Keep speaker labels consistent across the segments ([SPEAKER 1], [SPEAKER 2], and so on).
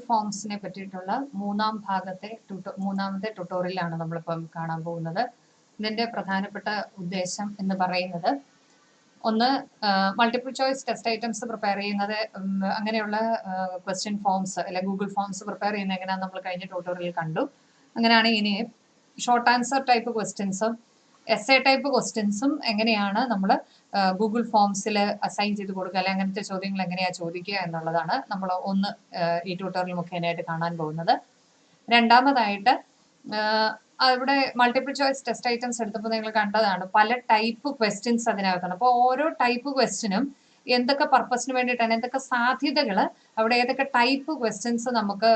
[SPEAKER 1] ഫോംസിനെ പറ്റിയിട്ടുള്ള മൂന്നാമത്തെ ട്യൂട്ടോറിയലാണ് നമ്മളിപ്പം കാണാൻ പോകുന്നത്. ഇതിന്റെ പ്രധാനപ്പെട്ട ഉദ്ദേശം എന്ന് പറയുന്നത് ഒന്ന് multiple choice test items prepare ചെയ്യുന്നത്, അങ്ങനെയുള്ള ക്വസ്റ്റ്യൻ ഫോംസ് അല്ലെ ഗൂഗിൾ ഫോംസ് പ്രിപ്പയർ ചെയ്യുന്നത് എങ്ങനെയാണെന്ന് നമ്മൾ കഴിഞ്ഞ ട്യൂട്ടോറിയൽ കണ്ടു. അങ്ങനെയാണ് ഇനി ഷോർട്ട് ആൻസർ ടൈപ്പ് ക്വസ്റ്റ്യൻസും എസ്എ ടൈപ്പ് ക്വസ്റ്റ്യൻസും എങ്ങനെയാണ് നമ്മൾ ഗൂഗിൾ ഫോംസിൽ അസൈൻ ചെയ്ത് കൊടുക്കുക, അല്ലെങ്കിൽ അങ്ങനത്തെ ചോദ്യങ്ങൾ എങ്ങനെയാണ് ചോദിക്കുക എന്നുള്ളതാണ് നമ്മൾ ഈ ട്യൂട്ടോറിയൽ മുഖേനയായിട്ട് കാണാൻ പോകുന്നത്. രണ്ടാമതായിട്ട് ഇവിടെ മൾട്ടിപ്പിൾ ചോയ്സ് ടെസ്റ്റ് ഐറ്റംസ് എടുത്തപ്പോൾ നിങ്ങൾ കണ്ടതാണ് പല ടൈപ്പ് ക്വസ്റ്റ്യൻസ് അതിനകത്താണ്. അപ്പോൾ ഓരോ ടൈപ്പ് ക്വസ്റ്റ്യനും എന്തൊക്കെ പർപ്പസിന് വേണ്ടിയിട്ടാണ്, എന്തൊക്കെ സാധ്യതകൾ, അവിടെ ഏതൊക്കെ ടൈപ്പ് ക്വസ്റ്റ്യൻസ് നമുക്ക്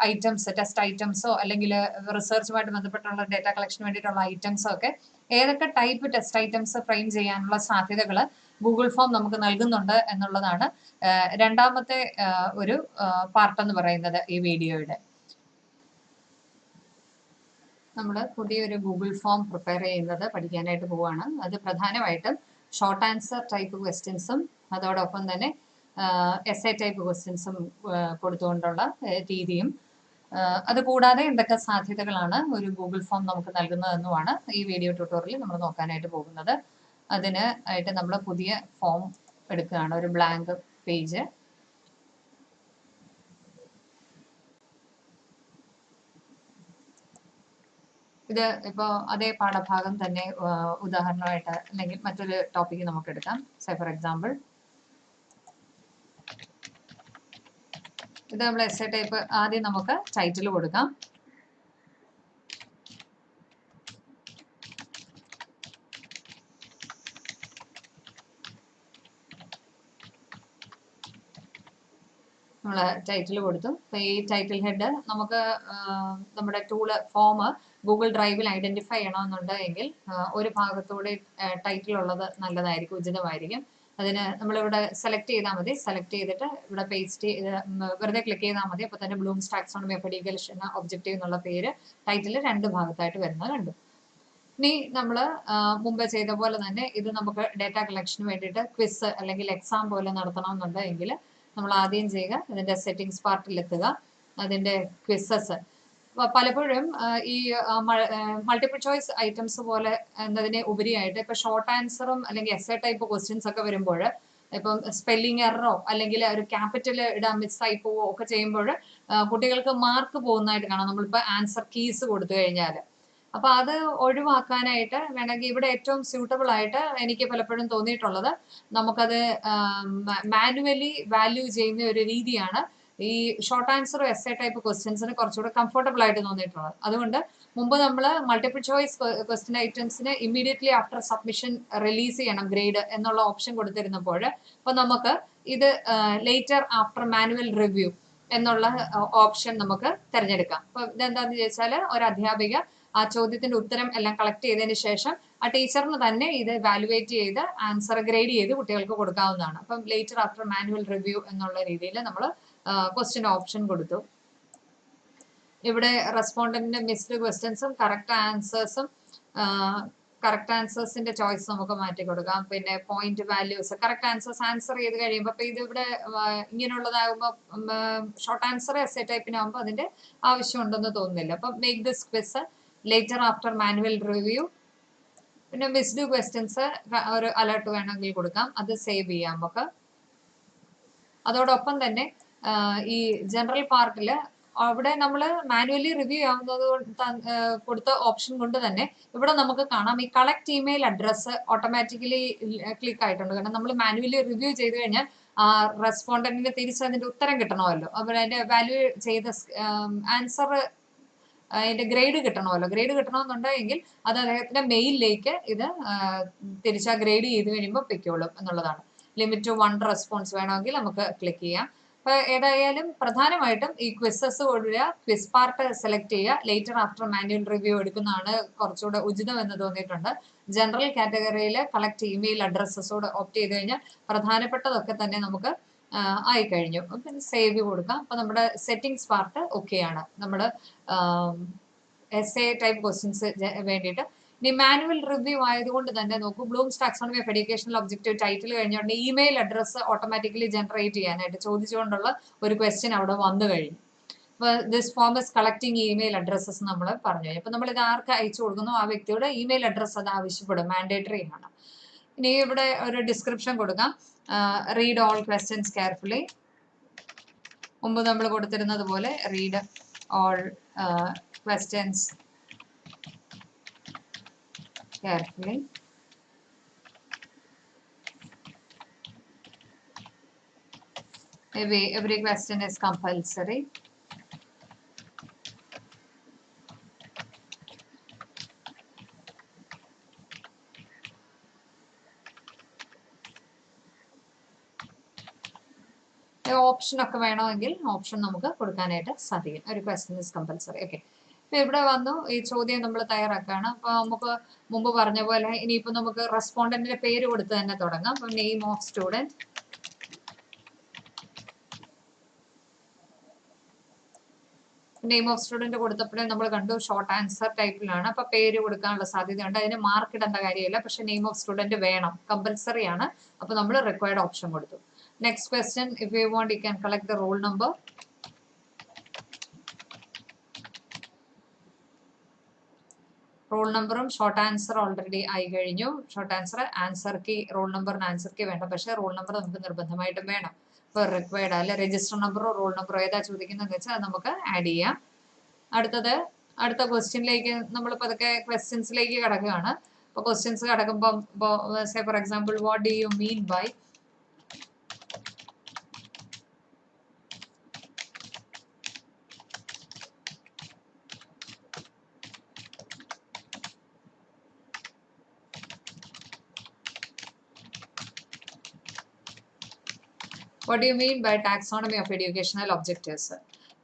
[SPEAKER 1] ഐറ്റംസ്, ടെസ്റ്റ് ഐറ്റംസോ അല്ലെങ്കിൽ റിസർച്ചുമായിട്ട് ബന്ധപ്പെട്ടുള്ള ഡേറ്റ കളക്ഷന് വേണ്ടിയിട്ടുള്ള ഐറ്റംസോ ഒക്കെ ഏതൊക്കെ ടൈപ്പ് ടെസ്റ്റ് ഐറ്റംസ് ഫ്രെയിം ചെയ്യാനുള്ള സാധ്യതകൾ ഗൂഗിൾ ഫോം നമുക്ക് നൽകുന്നുണ്ട് എന്നുള്ളതാണ് രണ്ടാമത്തെ ഒരു പാർട്ട് എന്ന് പറയുന്നത് ഈ വീഡിയോയുടെ. നമ്മൾ പുതിയൊരു ഗൂഗിൾ ഫോം പ്രിപ്പയർ ചെയ്യുന്നത് പഠിക്കാനായിട്ട് പോവുകയാണ്. അത് പ്രധാനമായിട്ടും ഷോർട്ട് ആൻസർ ടൈപ്പ് ക്വസ്റ്റ്യൻസും അതോടൊപ്പം തന്നെ എസ്എ ടൈപ്പ് ക്വസ്റ്റ്യൻസും കൊടുത്തുകൊണ്ടുള്ള രീതിയും, അതുകൂടാതെ എന്തൊക്കെ സാധ്യതകളാണ് ഒരു ഗൂഗിൾ ഫോം നമുക്ക് നൽകുന്നതെന്നുമാണ് ഈ വീഡിയോ ട്യൂട്ടോറിയൽ നമ്മൾ നോക്കാനായിട്ട് പോകുന്നത്. അതിന് ആയിട്ട് നമ്മൾ പുതിയ ഫോം എടുക്കുകയാണ്, ഒരു ബ്ലാങ്ക് പേജ്. ഇത് ഇപ്പോൾ അതേ പാഠഭാഗം തന്നെ ഉദാഹരണമായിട്ട് അല്ലെങ്കിൽ മറ്റൊരു ടോപ്പിക്ക് നമുക്ക് എടുക്കാം. സേ ഫോർ എക്സാമ്പിൾ ഇത് നമ്മൾ എസ്എ ടൈപ്പ്. ആദ്യം നമുക്ക് ടൈറ്റിൽ കൊടുക്കാം. നമ്മൾ ടൈറ്റിൽ കൊടുത്തു. അപ്പോൾ ഈ ടൈറ്റിൽ ഹെഡ് നമുക്ക് നമ്മുടെ ഫോം ഗൂഗിൾ ഡ്രൈവിൽ ഐഡന്റിഫൈ ചെയ്യണമെന്നുണ്ടെങ്കിൽ ഒരു ഭാഗത്തൂടെ ടൈറ്റിൽ ഉള്ളത് നല്ലതായിരിക്കും, ഉചിതമായിരിക്കും. അതിന് നമ്മളിവിടെ സെലക്ട് ചെയ്താൽ മതി. സെലക്ട് ചെയ്തിട്ട് ഇവിടെ പേസ്റ്റ് വെറുതെ ക്ലിക്ക് ചെയ്താൽ മതി. അപ്പോൾ തന്നെ Bloom's taxonomy of education objective എന്നുള്ള പേര് ടൈറ്റിൽ രണ്ട് ഭാഗത്തായിട്ട് വരുന്നത് കണ്ടു. ഇനി നമ്മൾ മുമ്പ് ചെയ്ത പോലെ തന്നെ ഇത് നമുക്ക് ഡേറ്റ കളക്ഷന് വേണ്ടിയിട്ട് ക്വിസ് അല്ലെങ്കിൽ എക്സാം പോലെ നടത്തണമെന്നുണ്ടെങ്കിൽ നമ്മൾ ആദ്യം ചെയ്യുക, ഇതിന്റെ സെറ്റിംഗ്സ് പാർട്ടിൽ എത്തുക, അതിന്റെ ക്വിസസ്. പലപ്പോഴും ഈ മൾട്ടിപ്പിൾ ചോയ്സ് ഐറ്റംസ് പോലെ എന്നതിനെ ഉപരിയായിട്ട് ഇപ്പൊ ഷോർട്ട് ആൻസറും അല്ലെങ്കിൽ എസ്എ ടൈപ്പ് ക്വസ്റ്റ്യൻസ് ഒക്കെ വരുമ്പോൾ ഇപ്പം സ്പെല്ലിംഗ് എററോ അല്ലെങ്കിൽ ഒരു ക്യാപിറ്റൽ ഇടാൻ മിസ്സായി പോവോ ഒക്കെ ചെയ്യുമ്പോൾ കുട്ടികൾക്ക് മാർക്ക് പോകുന്നതായിട്ട് കാണാം, നമ്മളിപ്പോൾ ആൻസർ കീസ് കൊടുത്തു കഴിഞ്ഞാൽ. അപ്പൊ അത് ഒഴിവാക്കാനായിട്ട് വേണമെങ്കിൽ ഇവിടെ ഏറ്റവും സ്യൂട്ടബിൾ ആയിട്ട് എനിക്ക് പലപ്പോഴും തോന്നിയിട്ടുള്ളത് നമുക്കത് മാനുവലി വാല്യൂ ചെയ്യുന്ന ഒരു രീതിയാണ് ഈ ഷോർട്ട് ആൻസർ എസ്എ ടൈപ്പ് ക്വസ്റ്റ്യൻസിന് കുറച്ചുകൂടെ കംഫർട്ടബിൾ ആയിട്ട് തോന്നിയിട്ടുള്ളത്. അതുകൊണ്ട് മുമ്പ് നമ്മൾ മൾട്ടിപ്പിൾ ചോയ്സ് ക്വസ്റ്റ്യൻ ഐറ്റംസിന് ഇമ്മീഡിയറ്റ്ലി ആഫ്റ്റർ സബ്മിഷൻ റിലീസ് ചെയ്യണം ഗ്രേഡ് എന്നുള്ള ഓപ്ഷൻ കൊടുത്തിരുന്നപ്പോൾ അപ്പൊ നമുക്ക് ഇത് ലേറ്റർ ആഫ്റ്റർ മാനുവൽ റിവ്യൂ എന്നുള്ള ഓപ്ഷൻ നമുക്ക് തിരഞ്ഞെടുക്കാം. അപ്പൊ ഇതെന്താന്ന് ചോദിച്ചാൽ ഒരു അധ്യാപിക ആ ചോദ്യത്തിന്റെ ഉത്തരം എല്ലാം കളക്ട് ചെയ്തതിന് ശേഷം ആ ടീച്ചറിന് തന്നെ ഇത് വാലുവേറ്റ് ചെയ്ത് ആൻസർ ഗ്രേഡ് ചെയ്ത് കുട്ടികൾക്ക് കൊടുക്കാവുന്നതാണ്. അപ്പം ലേറ്റർ ആഫ്റ്റർ മാനുവൽ റിവ്യൂ എന്നുള്ള രീതിയിൽ നമ്മൾ ക്വസ്റ്റ്യൻ ഓപ്ഷൻ കൊടുത്തു. ഇവിടെ റെസ്പോണ്ടന്റിന്റെ മിസ്ഡ് ക്വസ്റ്റ്യൻസും കറക്റ്റ് ആൻസേഴ്സിന്റെ ചോയ്സ് നമുക്ക് മാറ്റി കൊടുക്കാം. പിന്നെ point values, correct answers answer ചെയ്ത് കഴിയുമ്പോൾ ഇപ്പൊ ഇത് ഇവിടെ ഇങ്ങനെയുള്ളതാകുമ്പോൾ ഷോർട്ട് ആൻസർ എസ്എ ടൈപ്പിനാകുമ്പോൾ അതിന്റെ ആവശ്യമുണ്ടെന്ന് തോന്നുന്നില്ല. അപ്പൊ make this quiz later after manual review. പിന്നെ മിസ്ഡ് ക്വസ്റ്റ്യൻസ് ഒരു അലർട്ട് വേണമെങ്കിൽ കൊടുക്കാം, അത് സേവ് ചെയ്യാം നമുക്ക്. അതോടൊപ്പം തന്നെ ഈ ജനറൽ പാർട്ടില് അവിടെ നമ്മൾ മാനുവലി റിവ്യൂ ആവുന്നത് കൊടുത്ത ഓപ്ഷൻ കൊണ്ട് തന്നെ ഇവിടെ നമുക്ക് കാണാം ഈ collect email address automatically click ആയിട്ടുണ്ട്. കാരണം നമ്മൾ മാനുവലി റിവ്യൂ ചെയ്ത് കഴിഞ്ഞാൽ റെസ്പോണ്ടന്റിന് തിരിച്ച് അതിന്റെ ഉത്തരം കിട്ടണമല്ലോ. അപ്പോൾ അതിന്റെ വാല്യൂ ചെയ്ത ആൻസർ അതിന്റെ ഗ്രേഡ് കിട്ടണമല്ലോ. ഗ്രേഡ് കിട്ടണമെന്നുണ്ടെങ്കിൽ അത് അദ്ദേഹത്തിന്റെ മെയിലിലേക്ക് ഇത് തിരിച്ചാ ഗ്രേഡ് ചെയ്ത് കഴിയുമ്പോൾ പൊയ്ക്കോളും എന്നുള്ളതാണ്. ലിമിറ്റ് ടു 1 റെസ്പോൺസ് വേണമെങ്കിൽ നമുക്ക് ക്ലിക്ക് ചെയ്യാം. അപ്പൊ ഏതായാലും പ്രധാനമായിട്ടും ഈ ക്വിസസ് കൊടുക്കുക, ക്വിസ് പാർട്ട് സെലക്ട് ചെയ്യുക, ലേറ്റർ ആഫ്റ്റർ മാനുവൽ റിവ്യൂ എടുക്കുന്നതാണ് കുറച്ചുകൂടെ ഉചിതം എന്ന് തോന്നിയിട്ടുണ്ട്. ജനറൽ കാറ്റഗറിയിൽ കളക്ട് ഇമെയിൽ അഡ്രസ്സസോട് ഓപ്റ്റ് ചെയ്ത് കഴിഞ്ഞാൽ പ്രധാനപ്പെട്ടതൊക്കെ തന്നെ നമുക്ക് ആയിക്കഴിഞ്ഞു. പിന്നെ സേവ് കൊടുക്കാം. അപ്പൊ നമ്മുടെ സെറ്റിംഗ്സ് പാർട്ട് ഓക്കെയാണ്. നമ്മുടെ എസ്എ ടൈപ്പ് ക്വസ്റ്റ്യൻസ് വേണ്ടിയിട്ട് ഇനി മാനുവൽ റിവ്യൂ ആയതുകൊണ്ട് തന്നെ നോക്കൂ, Bloom's taxonomy of educational objective title കഴിഞ്ഞുകൊണ്ട് ഇമെയിൽ അഡ്രസ്സ് ഓട്ടോമാറ്റിക്കലി ജനറേറ്റ് ചെയ്യാനായിട്ട് ചോദിച്ചുകൊണ്ടുള്ള ഒരു ക്വസ്റ്റ്യൻ അവിടെ വന്നു കഴിഞ്ഞു. This form is collecting email addresses നമ്മൾ പറഞ്ഞു. അപ്പൊ നമ്മൾ ഇത് ആർക്ക് അയച്ചു കൊടുക്കുന്നു ആ വ്യക്തിയുടെ ഇമെയിൽ അഡ്രസ്സ് അത് ആവശ്യപ്പെടും, മാൻഡേറ്ററി ആണ്. ഇനി ഇവിടെ ഒരു ഡിസ്ക്രിപ്ഷൻ കൊടുക്കാം. Read all questions carefully. മുമ്പ് നമ്മൾ കൊടുത്തിരുന്നത് പോലെ read all questions carefully. Every question is compulsory. Option ഒക്കെ വേണമെങ്കിൽ ഓപ്ഷൻ നമുക്ക് കൊടുക്കാനായിട്ട് സാധിക്കും. ഒരു ക്വസ്റ്റ്യൻ ഇസ് കമ്പൽസറി. ഓക്കെ, ഇപ്പൊ ഇവിടെ വന്നു ഈ ചോദ്യം നമ്മൾ തയ്യാറാക്കുകയാണ്. അപ്പൊ നമുക്ക് മുമ്പ് പറഞ്ഞ പോലെ ഇനിയിപ്പോ നമുക്ക് റെസ്പോണ്ടന്റിന്റെ പേര് കൊടുത്ത് തന്നെ തുടങ്ങാം. അപ്പൊ name of student, name of student കൊടുത്തപ്പോഴേ നമ്മൾ കണ്ടു ഷോർട്ട് ആൻസർ ടൈപ്പിലാണ്. അപ്പൊ പേര് കൊടുക്കാനുള്ള സാധ്യതയുണ്ട്. അതിന് മാർക്ക് ഇടേണ്ട കാര്യമില്ല, പക്ഷെ നെയിം ഓഫ് സ്റ്റുഡന്റ് വേണം, കമ്പൽസറി ആണ്. അപ്പൊ നമ്മൾ റിക്വയർഡ് ഓപ്ഷൻ കൊടുത്തു. Next question, if you want you can collect the roll number. Roll നമ്പറും ഷോർട്ട് ആൻസർ ഓൾറെഡി ആയി കഴിഞ്ഞു. Short answer, answer key, roll നമ്പറിന് ആൻസർ കീ വേണ്ട, പക്ഷേ റോൾ നമ്പർ നമുക്ക് നിർബന്ധമായിട്ടും വേണം. ഇപ്പോൾ റിക്വയർഡ് അല്ലെ, രജിസ്റ്റർ നമ്പറോ റോൾ നമ്പറോ ഏതാ ചോദിക്കുന്നതെന്ന് വെച്ചാൽ അത് നമുക്ക് ആഡ് ചെയ്യാം. അടുത്ത ക്വസ്റ്റ്യനിലേക്ക് നമ്മൾ പതുക്കെ ക്വസ്റ്റ്യൻസിലേക്ക് കിടക്കുകയാണ്. അപ്പോൾ ക്വസ്റ്റ്യൻസ് കിടക്കുമ്പോൾ say for example, what do you mean by what do you mean by taxonomy of educational objectives?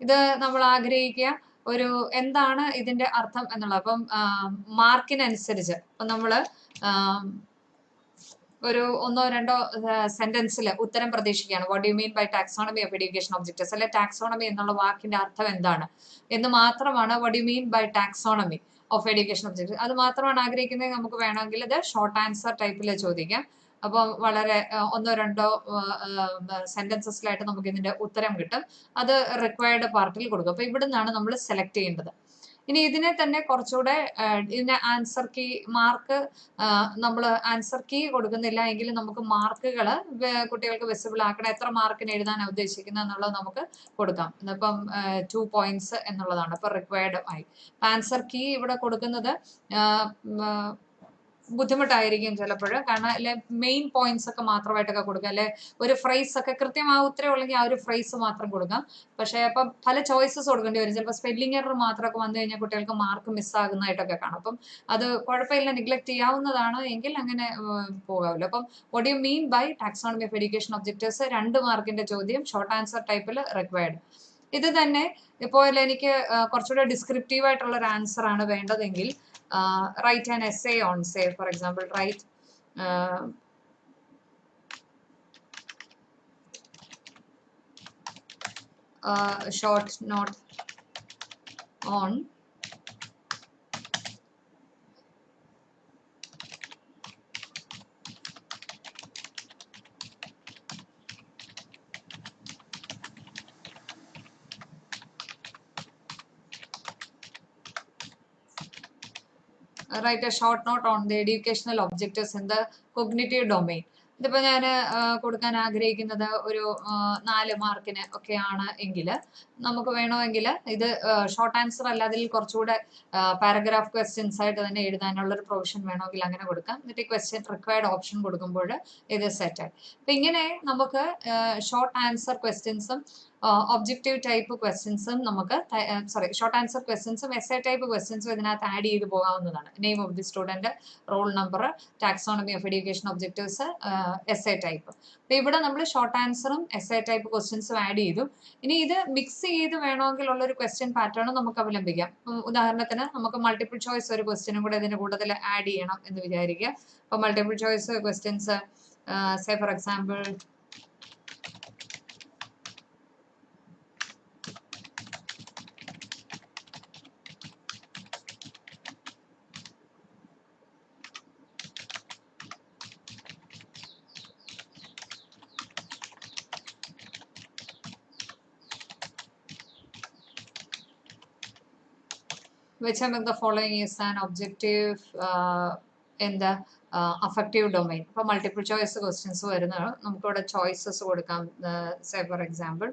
[SPEAKER 1] ഇത് നമ്മൾ ആഗ്രഹിക്കുക ഒരു എന്താണ് ഇതിന്റെ അർത്ഥം എന്നുള്ളത്. അപ്പം മാർക്കിനനുസരിച്ച് ഇപ്പം നമ്മൾ ഒരു ഒന്നോ രണ്ടോ സെന്റൻസിൽ ഉത്തരം പ്രതീക്ഷിക്കുകയാണ്. What do you mean by taxonomy of education objectives, അല്ലെ ടാക്സോണമി എന്നുള്ള വാക്കിന്റെ അർത്ഥം എന്താണ് എന്ന് മാത്രമാണ് what do you mean by taxonomy of education objective, അത് മാത്രമാണ് ആഗ്രഹിക്കുന്നത്. നമുക്ക് വേണമെങ്കിൽ ഇത് ഷോർട്ട് ആൻസർ ടൈപ്പിൽ ചോദിക്കാം. അപ്പോൾ വളരെ ഒന്നോ രണ്ടോ സെന്റൻസസിലായിട്ട് നമുക്ക് ഇതിന്റെ ഉത്തരം കിട്ടും. അത് റിക്വയർഡ് പാർട്ടിൽ കൊടുക്കും. അപ്പൊ ഇവിടെ നിന്നാണ് നമ്മൾ സെലക്ട് ചെയ്യേണ്ടത്. ഇനി ഇതിനെ തന്നെ കുറച്ചുകൂടെ ഇതിന്റെ ആൻസർ കീ മാർക്ക് നമ്മൾ ആൻസർ കീ കൊടുക്കുന്നില്ല എങ്കിൽ നമുക്ക് മാർക്കുകൾ കുട്ടികൾക്ക് വിസിബിൾ ആക്കണം. എത്ര മാർക്കിന് എഴുതാനാണ് ഉദ്ദേശിക്കുന്നത് എന്നുള്ളത് നമുക്ക് കൊടുക്കാം. ഇപ്പം 2 points എന്നുള്ളതാണ് ഇപ്പൊ റിക്വയർഡ് ആയി. ആൻസർ കീ ഇവിടെ കൊടുക്കുന്നത് ബുദ്ധിമുട്ടായിരിക്കും ചിലപ്പോൾ, കാരണം അല്ലെ മെയിൻ പോയിന്റ്സ് ഒക്കെ മാത്രമായിട്ടൊക്കെ കൊടുക്കാം, അല്ലെ ഒരു ഫ്രൈസ് ഒക്കെ കൃത്യമായ ഉത്തരം ഉള്ളെങ്കിൽ ആ ഒരു ഫ്രൈസ് മാത്രം കൊടുക്കാം. പക്ഷെ അപ്പം പല ചോയ്സസ് കൊടുക്കേണ്ടി വരും. ചിലപ്പോൾ സ്പെല്ലിംഗ് എറർ മാത്രമൊക്കെ വന്നു കഴിഞ്ഞാൽ കുട്ടികൾക്ക് മാർക്ക് മിസ്സാകുന്നതായിട്ടൊക്കെ കാണും. അപ്പം അത് കുഴപ്പമില്ല, നിഗ്ലക്ട് ചെയ്യാവുന്നതാണ് എങ്കിൽ അങ്ങനെ പോകാമല്ലോ. അപ്പം what you mean by taxonomy of education objectives 2 മാർക്കിന്റെ ചോദ്യം, ഷോർട്ട് ആൻസർ ടൈപ്പിൽ റിക്വയർഡ്. ഇത് തന്നെ ഇപ്പോൾ എനിക്ക് കുറച്ചുകൂടെ ഡിസ്ക്രിപ്റ്റീവ് ആയിട്ടുള്ള ഒരു ആൻസർ ആണ് വേണ്ടതെങ്കിൽ write an essay on, say for example, write short note on write a short note on the educational objectives in the cognitive domain. ഇതിപ്പോൾ ഞാൻ കൊടുക്കാൻ ആഗ്രഹിക്കുന്നത് ഒരു 4 മാർക്കിന് ഒക്കെയാണ് എങ്കിൽ നമുക്ക് വേണമെങ്കിൽ ഇത് ഷോർട്ട് ആൻസർ അല്ല, അതിൽ കുറച്ചുകൂടെ പാരഗ്രാഫ് ക്വസ്റ്റ്യൻസ് ആയിട്ട് തന്നെ എഴുതാനുള്ള ഒരു പ്രൊവിഷൻ വേണമെങ്കിൽ അങ്ങനെ കൊടുക്കാം. എന്നിട്ട് ഈ ക്വസ്റ്റ്യൻ റിക്വയർഡ് ഓപ്ഷൻ കൊടുക്കുമ്പോൾ ഇത് സെറ്റായി. അപ്പം ഇങ്ങനെ നമുക്ക് ഷോർട്ട് ആൻസർ ക്വസ്റ്റ്യൻസും ഒബ്ജക്റ്റീവ് ടൈപ്പ് ക്വസ്റ്റ്യൻസും നമുക്ക് ഷോർട്ട് ആൻസർ ക്വസ്റ്റ്യൻസും എസ്എ ടൈപ്പ് ക്വസ്റ്റ്യൻസും ഇതിനകത്ത് ആഡ് ചെയ്ത് പോകാവുന്നതാണ്. Name of the student, roll number, taxonomy of education objectives, SA type. അപ്പൊ ഇവിടെ നമ്മൾ ഷോർട്ട് ആൻസറും എസ്എ ടൈപ്പ് ക്വസ്റ്റ്യൻസും ആഡ് ചെയ്തു. ഇനി ഇത് മിക്സ് ചെയ്ത് വേണമെങ്കിൽ ഉള്ള ഒരു ക്വസ്റ്റ്യൻ പാറ്റേൺ നമുക്ക് അവലംബിക്കാം. ഉദാഹരണത്തിന് നമുക്ക് മൾട്ടിപ്പിൾ ചോയ്സ് ഒരു ക്വസ്റ്റ്യനും കൂടെ ഇതിന്റെ കൂട്ടത്തിൽ ആഡ് ചെയ്യണം എന്ന് വിചാരിക്കുക. അപ്പൊ multiple choice questions, say for example, which among the following is an objective in the affective domain? ഇപ്പോൾ മൾട്ടിപ്പിൾ ചോയ്സ് ക്വസ്റ്റ്യൻസ് വരുന്നതാണ്. നമുക്കിവിടെ ചോയ്സസ് കൊടുക്കാം. Say for example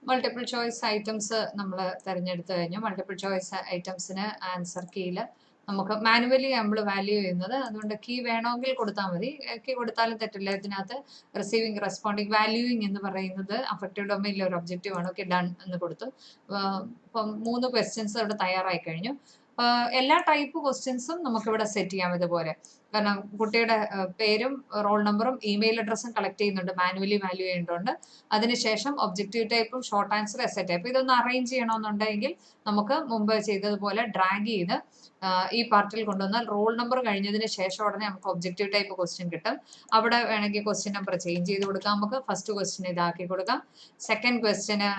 [SPEAKER 1] multiple choice items നമ്മൾ തിരഞ്ഞെടുത്തു കഴിഞ്ഞു. മൾട്ടിപ്പിൾ ചോയ്സ് ഐറ്റംസിന് ആൻസർ കീയിൽ നമുക്ക് മാനുവലി നമ്മൾ value ചെയ്യുന്നത്. അതുകൊണ്ട് കീ വേണമെങ്കിൽ കൊടുത്താൽ മതി. കീ കൊടുത്താലും തെറ്റില്ല. ഇതിനകത്ത് റിസീവിങ് റെസ്പോണ്ടിങ് വാല്യൂയിങ് എന്ന് പറയുന്നത് അഫക്റ്റീവ് ഡൊമൈനിലെ ഒരു ഒബ്ജക്റ്റീവ് ആണ്. ഓക്കെ, ഡൺ എന്ന് കൊടുത്തു. ഇപ്പം 3 ക്വസ്റ്റ്യൻസ് ഇവിടെ തയ്യാറായി കഴിഞ്ഞു. എല്ലാ ടൈപ്പ് ക്വസ്റ്റ്യൻസും നമുക്കിവിടെ സെറ്റ് ചെയ്യാം ഇതുപോലെ. കാരണം കുട്ടിയുടെ പേരും റോൾ നമ്പറും ഇമെയിൽ അഡ്രസ്സും കളക്ട് ചെയ്യുന്നുണ്ട്, മാനുവലി വാല്യൂ ചെയ്യേണ്ടതുണ്ട്. അതിനുശേഷം ഒബ്ജക്റ്റീവ് ടൈപ്പും ഷോർട്ട് ആൻസർ എസ്സേ ടൈപ്പ് ഇതൊന്ന് അറേഞ്ച് ചെയ്യണമെന്നുണ്ടെങ്കിൽ നമുക്ക് മുമ്പ് ചെയ്തതുപോലെ ഡ്രാഗ് ചെയ്ത് ഈ പാർട്ടിൽ കൊണ്ടുവന്നാൽ റോൾ നമ്പർ കഴിഞ്ഞതിന് ശേഷം ഉടനെ നമുക്ക് ഒബ്ജക്റ്റീവ് ടൈപ്പ് ക്വസ്റ്റ്യൻ കിട്ടും. അവിടെ വേണമെങ്കിൽ ക്വസ്റ്റ്യൻ നമ്പർ ചേഞ്ച് ചെയ്ത് കൊടുക്കാം. നമുക്ക് ഫസ്റ്റ് ക്വസ്റ്റ്യൻ ഇതാക്കി കൊടുക്കാം. സെക്കൻഡ് ക്വസ്റ്റ്യന്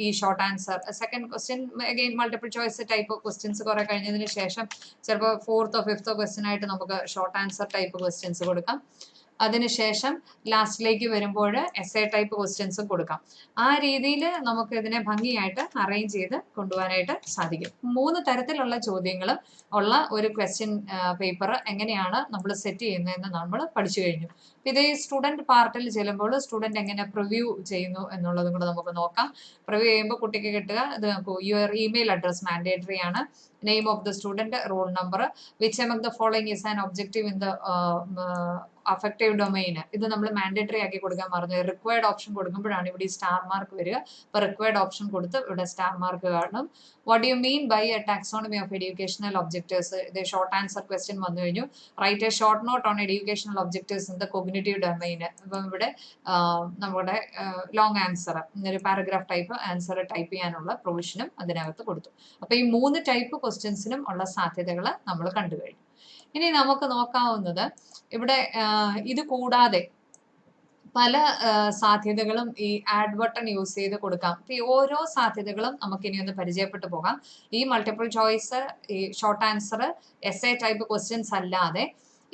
[SPEAKER 1] ഈ short answer, second question again multiple choice type questions കുറെ കഴിഞ്ഞതിന് ശേഷം ചിലപ്പോൾ 4th or 5th ക്വസ്റ്റ്യൻ ആയിട്ട് നമുക്ക് ഷോർട്ട് ആൻസർ ടൈപ്പ് ക്വസ്റ്റ്യൻസ് കൊടുക്കാം. അതിനുശേഷം ലാസ്റ്റിലേക്ക് വരുമ്പോൾ എസ്സേ ടൈപ്പ് ക്വസ്റ്റ്യൻസും കൊടുക്കാം. ആ രീതിയിൽ നമുക്ക് ഇതിനെ ഭംഗിയായിട്ട് അറേഞ്ച് ചെയ്ത് കൊണ്ടുപോകാനായിട്ട് സാധിക്കും. 3 തരത്തിലുള്ള ചോദ്യങ്ങൾ ഉള്ള ഒരു ക്വസ്റ്റ്യൻ പേപ്പർ എങ്ങനെയാണ് നമ്മൾ സെറ്റ് ചെയ്യുന്നതെന്ന് നമ്മൾ പഠിച്ചു കഴിഞ്ഞു. ഇത് ഈ സ്റ്റുഡന്റ് പാർട്ടിൽ ചെല്ലുമ്പോൾ സ്റ്റുഡന്റ് എങ്ങനെ പ്രിവ്യൂ ചെയ്യുന്നു എന്നുള്ളതും കൂടെ നമുക്ക് നോക്കാം. പ്രിവ്യൂ ചെയ്യുമ്പോൾ കുട്ടിക്ക് കിട്ടുക ഇത് യുവർ ഇമെയിൽ അഡ്രസ് മാൻഡേറ്ററി ആണ്, name of the student, roll number, which among the following is an objective in the affective domain. ഇത് നമ്മൾ മാൻഡേറ്ററി ആക്കി കൊടുക്കാൻ മറന്നു. റിക്വയർഡ് ഓപ്ഷൻ കൊടുക്കുമ്പോഴാണ് ഇവിടെ ഈ സ്റ്റാർ മാർക്ക് വരിക. അപ്പോൾ റിക്വയർഡ് ഓപ്ഷൻ കൊടുത്ത് ഇവിടെ സ്റ്റാർ മാർക്ക് കാണും. What you mean by a taxonomy of educational objectives? ഇത് ഷോർട്ട് ആൻസർ ക്വസ്റ്റ്യൻ വന്നു കഴിഞ്ഞു. Write a short note on educational objectives in the cognitive domain. ഇപ്പം ഇവിടെ നമ്മുടെ ലോങ് ആൻസർ, ഒരു പാരഗ്രാഫ് ടൈപ്പ് ആൻസർ ടൈപ്പ് ചെയ്യാനുള്ള പ്രൊവിഷനും അതിനകത്ത് കൊടുത്തു. അപ്പൊ ഈ 3 ടൈപ്പ് ക്വസ്റ്റ്യൻസിനും ഉള്ള സാധ്യതകൾ നമ്മൾ കണ്ടു കഴിഞ്ഞു. ഇനി നമുക്ക് നോക്കാവുന്നത് ഇവിടെ ഇത് കൂടാതെ പല സാധ്യതകളും ഈ ആഡ് ബട്ടൺ യൂസ് ചെയ്ത് കൊടുക്കാം. അപ്പൊ ഈ ഓരോ സാധ്യതകളും നമുക്ക് ഇനി ഒന്ന് പരിചയപ്പെട്ടു പോകാം. ഈ മൾട്ടിപ്പിൾ ചോയ്സ്, ഈ short answer, essay type questions അല്ലാതെ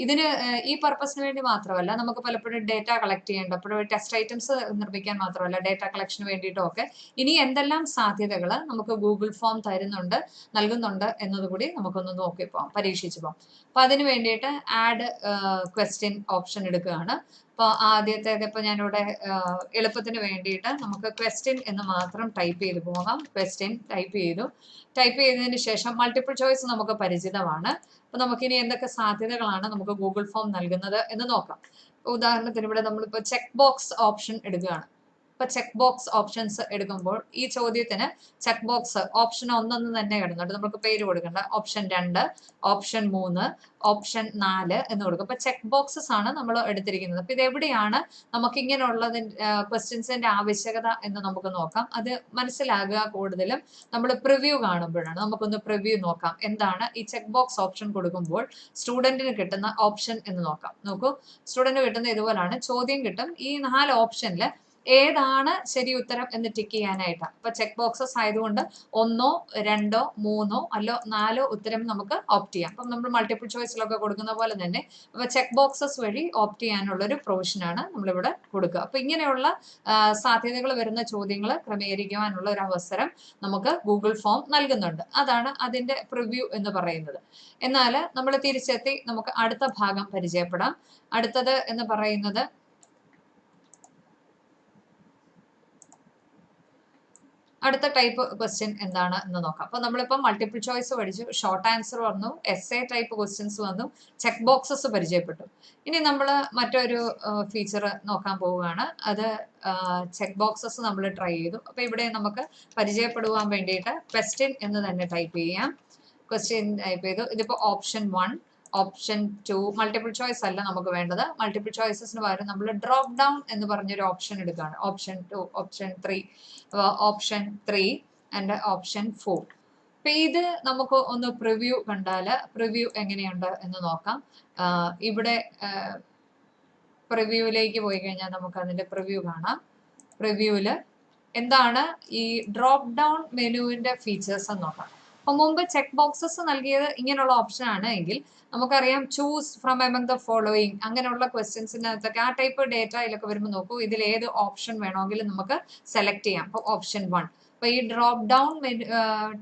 [SPEAKER 1] ഇതിന് ഈ പർപ്പസിന് വേണ്ടി മാത്രമല്ല, നമുക്ക് പലപ്പോഴും ഡേറ്റ കളക്ട് ചെയ്യേണ്ടപ്പോഴും ടെസ്റ്റ് ഐറ്റംസ് നിർമ്മിക്കാൻ മാത്രമല്ല, ഡേറ്റ കളക്ഷന് വേണ്ടിയിട്ടും ഒക്കെ ഇനി എന്തെല്ലാം സാധ്യതകൾ നമുക്ക് ഗൂഗിൾ ഫോം നൽകുന്നുണ്ട് എന്നതുകൂടി നമുക്കൊന്ന് നോക്കി പോകാം, പരീക്ഷിച്ചു പോകാം. അപ്പൊ അതിന് വേണ്ടിയിട്ട് ആഡ് ക്വസ്റ്റ്യൻ ഓപ്ഷൻ എടുക്കുകയാണ്. അപ്പോൾ ആദ്യത്തേത് ഇപ്പോൾ ഞാനിവിടെ എളുപ്പത്തിന് വേണ്ടിയിട്ട് നമുക്ക് ക്വസ്റ്റ്യൻ എന്ന് മാത്രം ടൈപ്പ് ചെയ്ത് പോകാം. ക്വസ്റ്റ്യൻ ടൈപ്പ് ചെയ്തതിന് ശേഷം മൾട്ടിപ്പിൾ ചോയ്സ് നമുക്ക് പരിചിതമാണ്. അപ്പൊ നമുക്കിനി എന്തൊക്കെ സാധ്യതകളാണ് നമുക്ക് ഗൂഗിൾ ഫോം നൽകുന്നത് എന്ന് നോക്കാം. ഉദാഹരണത്തിന് ഇവിടെ നമ്മളിപ്പോൾ ചെക്ക് ബോക്സ് ഓപ്ഷൻ എടുക്കുകയാണ്. ഇപ്പൊ ചെക്ക് ബോക്സ് ഓപ്ഷൻസ് എടുക്കുമ്പോൾ ഈ ചോദ്യത്തിന് ചെക്ക് ബോക്സ് ഓപ്ഷൻ 1 തന്നെ കിടന്നുണ്ട്. നമുക്ക് പേര് കൊടുക്കേണ്ട ഓപ്ഷൻ 2, ഓപ്ഷൻ 3, ഓപ്ഷൻ 4 എന്ന് കൊടുക്കും. അപ്പൊ ചെക്ക് ബോക്സസ് ആണ് നമ്മൾ എടുത്തിരിക്കുന്നത്. അപ്പൊ ഇത് എവിടെയാണ് നമുക്ക് ഇങ്ങനെയുള്ളതിന്റെ ക്വസ്റ്റ്യൻസിന്റെ ആവശ്യകത എന്ന് നമുക്ക് നോക്കാം. അത് മനസ്സിലാകുക കൂടുതലും നമ്മൾ പ്രിവ്യൂ കാണുമ്പോഴാണ്. നമുക്കൊന്ന് പ്രിവ്യൂ നോക്കാം. എന്താണ് ഈ ചെക്ക് ബോക്സ് ഓപ്ഷൻ കൊടുക്കുമ്പോൾ സ്റ്റുഡന്റിന് കിട്ടുന്ന ഓപ്ഷൻ എന്ന് നോക്കാം. നോക്കൂ, സ്റ്റുഡന്റ് കിട്ടുന്ന ഇതുപോലാണ്. ചോദ്യം കിട്ടും. ഈ 4 ഓപ്ഷനിൽ ഏതാണ് ശരി ഉത്തരം എന്ന് ടിക്ക് ചെയ്യാനായിട്ടാണ്. അപ്പൊ ചെക്ക് ബോക്സസ് ആയതുകൊണ്ട് 1, 2, 3 അല്ലോ 4 ഉത്തരം നമുക്ക് ഓപ്റ്റ് ചെയ്യാം. അപ്പം നമ്മൾ മൾട്ടിപ്പിൾ ചോയ്സിലൊക്കെ കൊടുക്കുന്ന പോലെ തന്നെ അപ്പൊ ചെക്ക് ബോക്സസ് വഴി ഓപ്റ്റ് ചെയ്യാനുള്ള ഒരു പ്രൊവിഷനാണ് നമ്മളിവിടെ കൊടുക്കുക. അപ്പൊ ഇങ്ങനെയുള്ള സാധ്യതകൾ വരുന്ന ചോദ്യങ്ങൾ ക്രമീകരിക്കുവാനുള്ള ഒരു അവസരം നമുക്ക് ഗൂഗിൾ ഫോം നൽകുന്നുണ്ട്. അതാണ് അതിന്റെ പ്രിവ്യൂ എന്ന് പറയുന്നത്. എന്നാൽ നമ്മൾ തിരിച്ചെത്തി നമുക്ക് അടുത്ത ഭാഗം പരിചയപ്പെടാം. അടുത്തത് എന്ന് പറയുന്നത് അടുത്ത ടൈപ്പ് ക്വസ്റ്റ്യൻ എന്താണ് എന്ന് നോക്കാം. അപ്പൊ നമ്മളിപ്പോൾ മൾട്ടിപ്പിൾ ചോയ്സ് പഠിച്ചു, ഷോർട്ട് ആൻസർ വന്നു, എസ്സേ ടൈപ്പ് ക്വസ്റ്റ്യൻസ് വന്നു, ചെക്ക് ബോക്സസ് പരിചയപ്പെട്ടു. ഇനി നമ്മൾ മറ്റൊരു ഫീച്ചർ നോക്കാൻ പോവുകയാണ്. അത് ചെക്ക് ബോക്സസ് നമ്മൾ ട്രൈ ചെയ്തു. അപ്പൊ ഇവിടെ നമുക്ക് പരിചയപ്പെടുവാൻ വേണ്ടിയിട്ട് ക്വസ്റ്റ്യൻ എന്ന് തന്നെ ടൈപ്പ് ചെയ്യാം. ക്വസ്റ്റ്യൻ ടൈപ്പ് ചെയ്തു. ഇതിപ്പോ ഓപ്ഷൻ 1, ഓപ്ഷൻ 2 മൾട്ടിപ്പിൾ ചോയ്സ് അല്ല നമുക്ക് വേണ്ടത്. മൾട്ടിപ്പിൾ ചോയ്സസിന് പകരം നമ്മൾ ഡ്രോപ്പ് ഡൗൺ എന്ന് പറഞ്ഞൊരു ഓപ്ഷൻ എടുക്കുകയാണ്. Option 2, option 3, option 3 and option 4. അപ്പൊ ഇത് നമുക്ക് ഒന്ന് പ്രിവ്യൂ കണ്ടാല് പ്രിവ്യൂ എങ്ങനെയുണ്ട് എന്ന് നോക്കാം. ഇവിടെ പ്രിവ്യൂവിലേക്ക് പോയി കഴിഞ്ഞാൽ നമുക്ക് അതിന്റെ പ്രിവ്യൂ കാണാം. പ്രിവ്യൂവില് എന്താണ് ഈ ഡ്രോപ്പ് ഡൗൺ മെനുവിന്റെ ഫീച്ചേഴ്സ് എന്ന് നോക്കാം. അപ്പൊ മുമ്പ് ചെക്ക് ബോക്സസ് നൽകിയത് ഇങ്ങനെയുള്ള ഓപ്ഷൻ ആണ് എങ്കിൽ നമുക്കറിയാം choose from among the following അങ്ങനെയുള്ള ക്വസ്റ്റ്യൻസിനകത്തൊക്കെ ആ ടൈപ്പ് ഡേറ്റയിലൊക്കെ വരുമ്പോൾ നോക്കൂ, ഇതിൽ ഏത് ഓപ്ഷൻ വേണമെങ്കിലും നമുക്ക് സെലക്ട് ചെയ്യാം. അപ്പൊ ഓപ്ഷൻ 1. അപ്പൊ ഈ ഡ്രോപ്പ് ഡൗൺ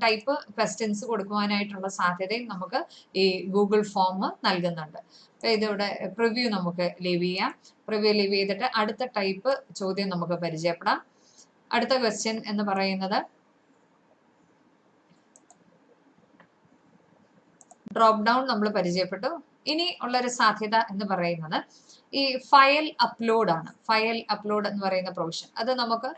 [SPEAKER 1] ടൈപ്പ് ക്വസ്റ്റ്യൻസ് കൊടുക്കുവാനായിട്ടുള്ള സാധ്യതയും നമുക്ക് ഈ ഗൂഗിൾ ഫോം നൽകുന്നുണ്ട്. അപ്പൊ ഇതിവിടെ പ്രിവ്യൂ നമുക്ക് ലീവ് ചെയ്യാം. പ്രിവ്യൂ ലീവ് ചെയ്തിട്ട് അടുത്ത ടൈപ്പ് ചോദ്യം നമുക്ക് പരിചയപ്പെടാം. അടുത്ത ക്വസ്റ്റ്യൻ എന്ന് പറയുന്നത് ഡ്രോപ്പ് ഡൗൺ നമ്മൾ പരിചയപ്പെട്ടു. ഇനി ഉള്ളൊരു സാധ്യത എന്ന് പറയുന്നത് ഈ ഫയൽ അപ്ലോഡ് ആണ്. ഫയൽ അപ്ലോഡ് എന്ന് പറയുന്ന പ്രൊവിഷൻ അത് നമുക്ക്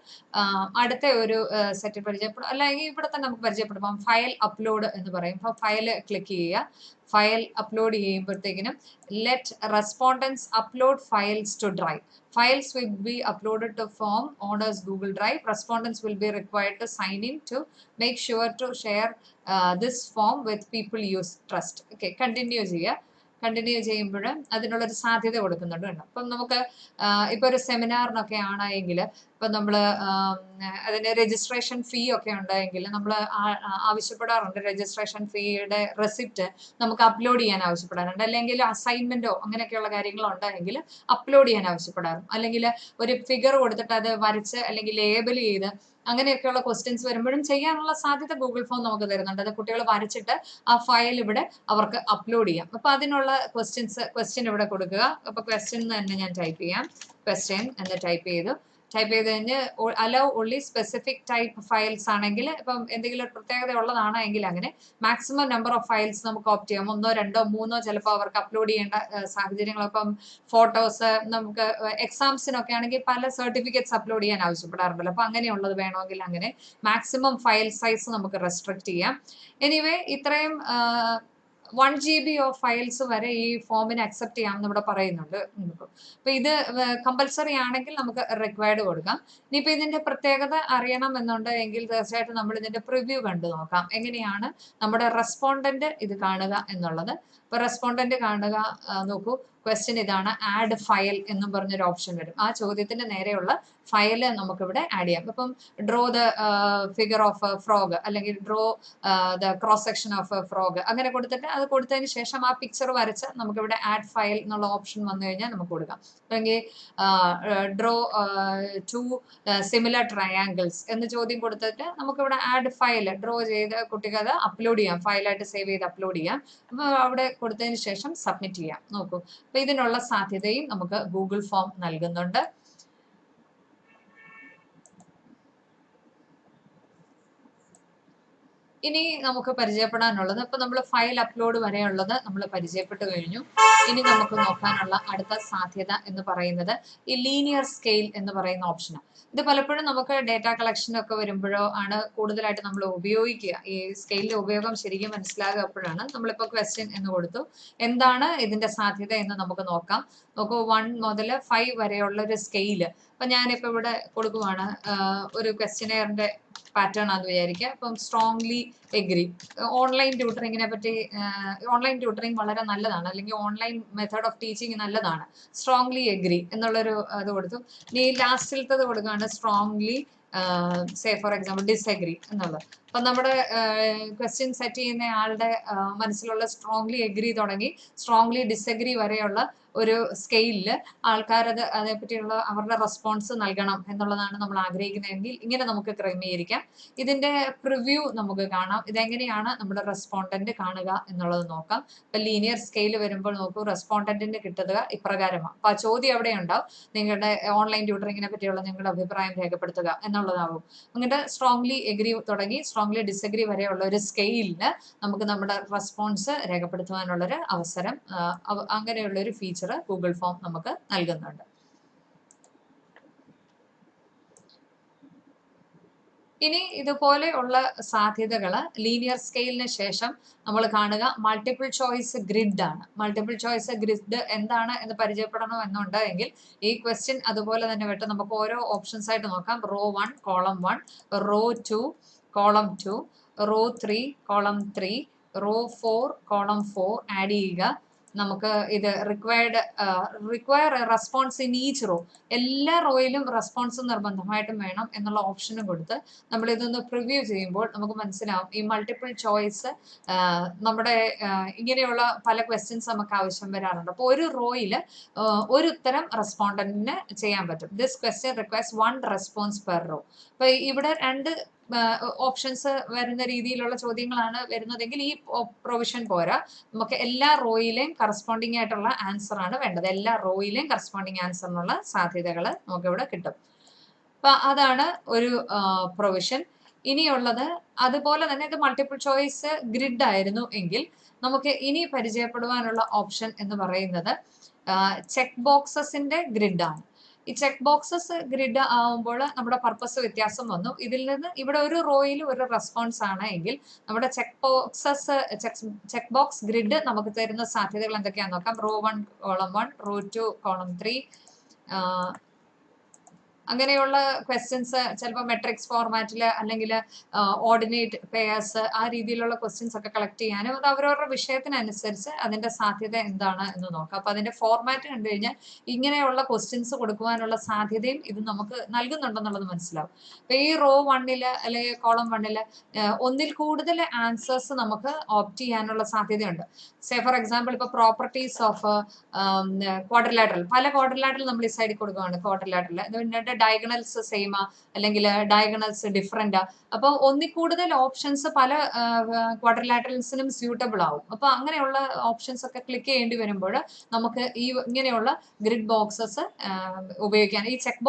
[SPEAKER 1] അടുത്ത ഒരു സെറ്റിൽ പരിചയപ്പെടും, അല്ലെങ്കിൽ ഇവിടെ തന്നെ നമുക്ക് പരിചയപ്പെടും. ഫയൽ അപ്ലോഡ് എന്ന് പറയും. അപ്പോൾ ഫയൽ ക്ലിക്ക് ചെയ്യുക. ഫയൽ അപ്ലോഡ് ചെയ്യുമ്പോഴത്തേക്കിനും let respondents upload files to drive. Files will be uploaded to form on as Google Drive. Respondents will be required to sign in to make sure to share this form with people you trust. Okay, continue ചെയ്യുക. Continue ചെയ്യുമ്പോൾ അതിനുള്ളൊരു സാധ്യത കൊടുക്കുന്നുണ്ട്. അപ്പം നമുക്ക് ഇപ്പൊ ഒരു സെമിനാറിനൊക്കെ ആണെങ്കിൽ ഇപ്പൊ നമ്മൾ അതിന്റെ രജിസ്ട്രേഷൻ ഫീ ഒക്കെ ഉണ്ടെങ്കിൽ നമ്മൾ ആവശ്യപ്പെടാറുണ്ട്. രജിസ്ട്രേഷൻ ഫീയുടെ റെസിപ്റ്റ് നമുക്ക് അപ്ലോഡ് ചെയ്യാൻ ആവശ്യപ്പെടാറുണ്ട്. അല്ലെങ്കിൽ അസൈൻമെന്റോ അങ്ങനെയൊക്കെയുള്ള കാര്യങ്ങളോ ഉണ്ടെങ്കിൽ അപ്ലോഡ് ചെയ്യാൻ ആവശ്യപ്പെടാറുണ്ട്. അല്ലെങ്കിൽ ഒരു ഫിഗർ കൊടുത്തിട്ട് അത് വരച്ച് അല്ലെങ്കിൽ ലേബൽ ചെയ്ത് അങ്ങനെയൊക്കെയുള്ള ക്വസ്റ്റ്യൻസ് വരുമ്പോഴും ചെയ്യാനുള്ള സാധ്യത ഗൂഗിൾ ഫോം നമുക്ക് തരുന്നുണ്ട്. അത് കുട്ടികൾ വരച്ചിട്ട് ആ ഫയൽ ഇവിടെ അവർക്ക് അപ്ലോഡ് ചെയ്യാം. അപ്പൊ അതിനുള്ള ക്വസ്റ്റ്യൻ ഇവിടെ കൊടുക്കുക. അപ്പൊ ക്വസ്റ്റ്യൻ തന്നെ ഞാൻ ടൈപ്പ് ചെയ്യാം. ക്വസ്റ്റ്യൻ എന്ന് ടൈപ്പ് ചെയ്ത് കഴിഞ്ഞ് hello only specific type files ആണെങ്കിൽ ഇപ്പം എന്തെങ്കിലും പ്രത്യേകത ഉള്ളതാണെങ്കിൽ അങ്ങനെ മാക്സിമം നമ്പർ ഓഫ് ഫയൽസ് നമുക്ക് ഓപ്റ്റ് ചെയ്യാം. 1, 2, 3 ചിലപ്പോൾ അവർക്ക് അപ്ലോഡ് ചെയ്യേണ്ട സാഹചര്യങ്ങൾ. ഇപ്പം ഫോട്ടോസ് നമുക്ക് എക്സാംസിനൊക്കെ ആണെങ്കിൽ പല സർട്ടിഫിക്കറ്റ്സ് അപ്ലോഡ് ചെയ്യാൻ ആവശ്യപ്പെടാറുണ്ടല്ലോ. അപ്പൊ അങ്ങനെയുള്ളത് വേണമെങ്കിൽ അങ്ങനെ മാക്സിമം ഫയൽ സൈസ് നമുക്ക് റെസ്ട്രിക്ട് ചെയ്യാം. എനിവേ ഇത്രയും 1 GB ഓഫ് ഫയൽസ് വരെ ഈ ഫോമിന് അക്സെപ്റ്റ് ചെയ്യാമെന്ന് ഇവിടെ പറയുന്നുണ്ട്. അപ്പൊ ഇത് കമ്പൽസറി ആണെങ്കിൽ നമുക്ക് റിക്വയർഡ് കൊടുക്കാം. ഇനിയിപ്പോ ഇതിന്റെ പ്രത്യേകത അറിയണം എന്നുണ്ടെങ്കിൽ തീർച്ചയായിട്ടും നമ്മൾ ഇതിന്റെ പ്രിവ്യൂ കണ്ടു നോക്കാം. എങ്ങനെയാണ് നമ്മുടെ റെസ്പോണ്ടന്റ് ഇത് കാണുക എന്നുള്ളത്. ഇപ്പൊ റെസ്പോണ്ടന്റ് കാണുക നോക്കൂ. ക്വസ്റ്റ്യൻ ഇതാണ്. ആഡ് ഫയൽ എന്നും പറഞ്ഞൊരു ഓപ്ഷൻ വരും. ആ ചോദ്യത്തിന്റെ നേരെയുള്ള ഫയല് നമുക്കിവിടെ ആഡ് ചെയ്യാം. ഇപ്പം draw the figure of frog അല്ലെങ്കിൽ draw the cross section of frog അങ്ങനെ കൊടുത്തിട്ട് അത് കൊടുത്തതിന് ശേഷം ആ പിക്ചർ വരച്ച് നമുക്കിവിടെ ആഡ് ഫയൽ എന്നുള്ള ഓപ്ഷൻ വന്നു കഴിഞ്ഞാൽ നമുക്ക് കൊടുക്കാം. അല്ലെങ്കിൽ ഡ്രോ 2 സിമിലർ ട്രയാങ്കിൾസ് എന്ന് ചോദ്യം കൊടുത്തിട്ട് നമുക്കിവിടെ ആഡ് ഫയൽ ഡ്രോ ചെയ്ത് കുട്ടിക്ക് അത് അപ്ലോഡ് ചെയ്യാം. ഫയലായിട്ട് സേവ് ചെയ്ത് അപ്ലോഡ് ചെയ്യാം. അപ്പൊ അവിടെ കൊടുത്തതിന് ശേഷം സബ്മിറ്റ് ചെയ്യാം. നോക്കൂ, അപ്പൊ ഇതിനുള്ള സാധ്യതയും നമുക്ക് ഗൂഗിൾ ഫോം നൽകുന്നുണ്ട്. ഇനി നമുക്ക് പരിചയപ്പെടാനുള്ളത് ഇപ്പൊ നമ്മൾ ഫയൽ അപ്ലോഡ് വരെയുള്ളത് നമ്മൾ പരിചയപ്പെട്ടു കഴിഞ്ഞു. ഇനി നമുക്ക് നോക്കാനുള്ള അടുത്ത സാധ്യത എന്ന് പറയുന്നത് ഈ ലീനിയർ സ്കെയിൽ എന്ന് പറയുന്ന ഓപ്ഷനാണ്. ഇത് പലപ്പോഴും നമുക്ക് ഡേറ്റ കളക്ഷൻ ഒക്കെ വരുമ്പോഴോ ആണ് കൂടുതലായിട്ട് നമ്മൾ ഉപയോഗിക്കുക. ഈ സ്കെയിലിന്റെ ഉപയോഗം ശരിക്കും മനസ്സിലാകുക എപ്പോഴാണ്. നമ്മളിപ്പോ ക്വസ്റ്റ്യൻ എന്ന് കൊടുത്തു. എന്താണ് ഇതിന്റെ സാധ്യത എന്ന് നമുക്ക് നോക്കാം. നോക്കൂ, 1 മുതൽ 5 വരെയുള്ള ഒരു സ്കെയില് അപ്പൊ ഞാനിപ്പോ ഇവിടെ കൊടുക്കുവാണ്. ഒരു ക്വസ്റ്റ്യനെയറിന്റെ പാറ്റേൺ ആണെന്ന് വിചാരിക്കുക. അപ്പം സ്ട്രോങ്ലി എഗ്രി. ഓൺലൈൻ ട്യൂട്ടറിങ്ങിനെ പറ്റി ഓൺലൈൻ ട്യൂട്ടറിങ് വളരെ നല്ലതാണ്, അല്ലെങ്കിൽ ഓൺലൈൻ മെത്തേഡ് ഓഫ് ടീച്ചിങ് നല്ലതാണ്. സ്ട്രോങ്ലി എഗ്രി എന്നുള്ളൊരു ഇത് കൊടുത്തു. ഇനി ലാസ്റ്റിലത്തത് കൊടുക്കുകയാണ് strongly say for example disagree എന്നുള്ളത്. അപ്പൊ നമ്മുടെ ക്വസ്റ്റ്യൻ സെറ്റ് ചെയ്യുന്ന ആളുടെ മനസ്സിലുള്ള സ്ട്രോങ്ലി എഗ്രി തുടങ്ങി സ്ട്രോങ്ലി ഡിസഗ്രി വരെയുള്ള ഒരു സ്കെയിലില് ആൾക്കാരത് അതേപറ്റിയുള്ള അവരുടെ റെസ്പോൺസ് നൽകണം എന്നുള്ളതാണ് നമ്മൾ ആഗ്രഹിക്കുന്നതെങ്കിൽ ഇങ്ങനെ നമുക്ക് ക്രമീകരിക്കാം. ഇതിന്റെ പ്രിവ്യൂ നമുക്ക് കാണാം. ഇതെങ്ങനെയാണ് നമ്മുടെ റെസ്പോണ്ടന്റ് കാണുക എന്നുള്ളത് നോക്കാം. ഇപ്പൊ ലീനിയർ സ്കെയിൽ വരുമ്പോൾ നോക്കൂ, റെസ്പോണ്ടന്റിന് കിട്ടുക ഇപ്രകാരമാണ്. അപ്പൊ ആ ചോദ്യം അവിടെ ഉണ്ടാവും. നിങ്ങളുടെ ഓൺലൈൻ ട്യൂട്ടറിങ്ങിനെ പറ്റിയുള്ള നിങ്ങളുടെ അഭിപ്രായം രേഖപ്പെടുത്തുക എന്നുള്ളതാവും. എന്നിട്ട് സ്ട്രോങ്ലി എഗ്രി തുടങ്ങി സ്ട്രോങ്ലി ഡിസഗ്രി വരെയുള്ള ഒരു സ്കെയിലിന് നമുക്ക് നമ്മുടെ റെസ്പോൺസ് രേഖപ്പെടുത്തുവാനുള്ളൊരു അവസരം അങ്ങനെയുള്ള ഒരു ഫീച്ചർ ഗൂഗിൾ ഫോം നമുക്ക് നൽകുന്നുണ്ട്. ഇനി ഇതുപോലെയുള്ള സാധ്യതകൾ ലീനിയർ സ്കെയിലിന് ശേഷം നമ്മൾ കാണുക മൾട്ടിപ്പിൾ ചോയ്സ് ഗ്രിഡ് ആണ്. മൾട്ടിപ്പിൾ ചോയ്സ് ഗ്രിഡ് എന്താണ് എന്ന് പരിചയപ്പെടണം എന്നുണ്ടെങ്കിൽ ഈ ക്വസ്റ്റ്യൻ അതുപോലെ തന്നെ വിട്ട് നമുക്ക് ഓരോ ഓപ്ഷൻസ് ആയിട്ട് നോക്കാം. Row 1 column 1, row 2 column 2, row 3 column 3, row 4 column 4 add ചെയ്യുക. നമുക്ക് ഇത് require response in each row, എല്ലാ റോയിലും റെസ്പോൺസ് നിർബന്ധമായിട്ടും വേണം എന്നുള്ള ഓപ്ഷനും കൊടുത്ത് നമ്മൾ ഇതൊന്ന് പ്രിവ്യൂ ചെയ്യുമ്പോൾ നമുക്ക് മനസ്സിലാവും ഈ മൾട്ടിപ്പിൾ ചോയ്സ് നമ്മുടെ ഇങ്ങനെയുള്ള പല ക്വസ്റ്റ്യൻസ് നമുക്ക് ആവശ്യം വരാറുണ്ട്. അപ്പോൾ ഒരു റോയിൽ ഒരു ഉത്തരം റെസ്പോണ്ടന്റിന് ചെയ്യാൻ പറ്റും. This question requires 1 response per row. അപ്പൊ ഇവിടെ 2 ഓപ്ഷൻസ് വരുന്ന രീതിയിലുള്ള ചോദ്യങ്ങളാണ് വരുന്നതെങ്കിൽ ഈ പ്രൊവിഷൻ പോരാ. നമുക്ക് എല്ലാ റോയിലെയും കറസ്പോണ്ടിങ് ആയിട്ടുള്ള ആൻസർ ആണ് വേണ്ടത്. എല്ലാ റോയിലെയും കറസ്പോണ്ടിങ് ആൻസറിനുള്ള സാധ്യതകൾ നമുക്ക് ഇവിടെ കിട്ടും. അപ്പൊ അതാണ് ഒരു പ്രൊവിഷൻ. ഇനിയുള്ളത് അതുപോലെ തന്നെ ഇത് മൾട്ടിപ്പിൾ ചോയ്സ് ഗ്രിഡ് ആയിരുന്നു എങ്കിൽ നമുക്ക് ഇനി പരിചയപ്പെടുവാനുള്ള ഓപ്ഷൻ എന്ന് പറയുന്നത് ചെക്ക് ബോക്സസിന്റെ ഗ്രിഡാണ്. ഈ ചെക്ക് ബോക്സസ് ഗ്രിഡ് ആവുമ്പോൾ നമ്മുടെ പർപ്പസ് വ്യത്യാസം വന്നു. ഇതിൽ നിന്ന് ഇവിടെ ഒരു റോയിൽ ഒരു റെസ്പോൺസ് ആണ് എങ്കിൽ നമ്മുടെ ചെക്ക് ബോക്സ് ഗ്രിഡ് നമുക്ക് തരുന്ന സാധ്യതകൾ എന്തൊക്കെയാണെന്ന് നോക്കാം. റോ 1 കോളം 1, റോ 2 കോളം 3, അങ്ങനെയുള്ള ക്വസ്റ്റ്യൻസ് ചിലപ്പോൾ മെട്രിക്സ് ഫോർമാറ്റിൽ അല്ലെങ്കിൽ ഓർഡിനേറ്റ് പെയർസ് ആ രീതിയിലുള്ള ക്വസ്റ്റ്യൻസ് ഒക്കെ കളക്ട് ചെയ്യാനും അത് അവരവരുടെ വിഷയത്തിനനുസരിച്ച് അതിന്റെ സാധ്യത എന്താണ് എന്ന് നോക്കാം. അപ്പൊ അതിന്റെ ഫോർമാറ്റ് കണ്ടു കഴിഞ്ഞാൽ ഇങ്ങനെയുള്ള ക്വസ്റ്റ്യൻസ് കൊടുക്കുവാനുള്ള സാധ്യതയും ഇത് നമുക്ക് നൽകുന്നുണ്ടെന്നുള്ളത് മനസ്സിലാവും. അപ്പൊ ഈ റോ 1 അല്ലെങ്കിൽ കോളം 1 ഒന്നിൽ കൂടുതൽ ആൻസേഴ്സ് നമുക്ക് ഓപ്റ്റ് ചെയ്യാനുള്ള സാധ്യതയുണ്ട്. സേ ഫോർ എക്സാമ്പിൾ ഇപ്പൊ പ്രോപ്പർട്ടീസ് ഓഫ് ക്വാഡ്രിലാറ്ററൽ, പല ക്വാഡ്രിലാറ്ററൽ നമ്മൾ ഈ സൈഡിൽ കൊടുക്കുകയാണ്. ക്വാഡ്രിലാറ്ററൽ ഡയഗണൽസ് സെയിമാ അല്ലെങ്കിൽ ഡയഗണൽസ് ഡിഫറെന്റാ. അപ്പൊ ഒന്നിൽ കൂടുതൽ ഓപ്ഷൻസ് പല ക്വാഡ്രിലാറ്ററൽസിനും സ്യൂട്ടബിൾ ആവും. അപ്പൊ അങ്ങനെയുള്ള ഓപ്ഷൻസ് ഒക്കെ ക്ലിക്ക് ചെയ്യേണ്ടി വരുമ്പോൾ നമുക്ക് ഈ ഇങ്ങനെയുള്ള ഗ്രിഡ് ബോക്സസ് ഉപയോഗിക്കാൻ, ഈ ചെക്ക്